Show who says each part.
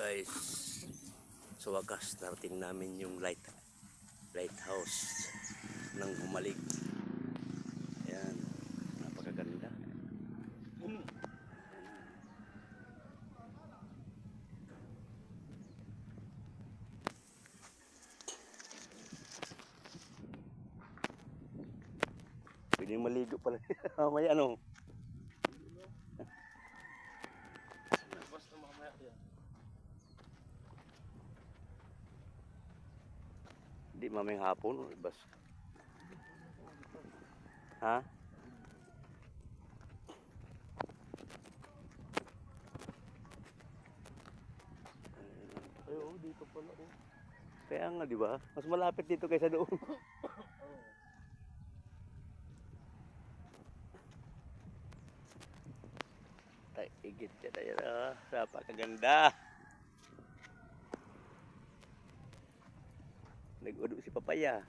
Speaker 1: guys, sa wakas narating namin yung lighthouse ng Humalig. Ayan, napakaganda. Pwede maligo pala. May ano? Hindi mamayang hapon. Bas. Ha? Ay, oh, dito pala. Oh. Kaya nga, di ba? Mas malapit dito kaysa doon. Ay, igit ka tayo na. Napakaganda. Nag-udo si Papaya.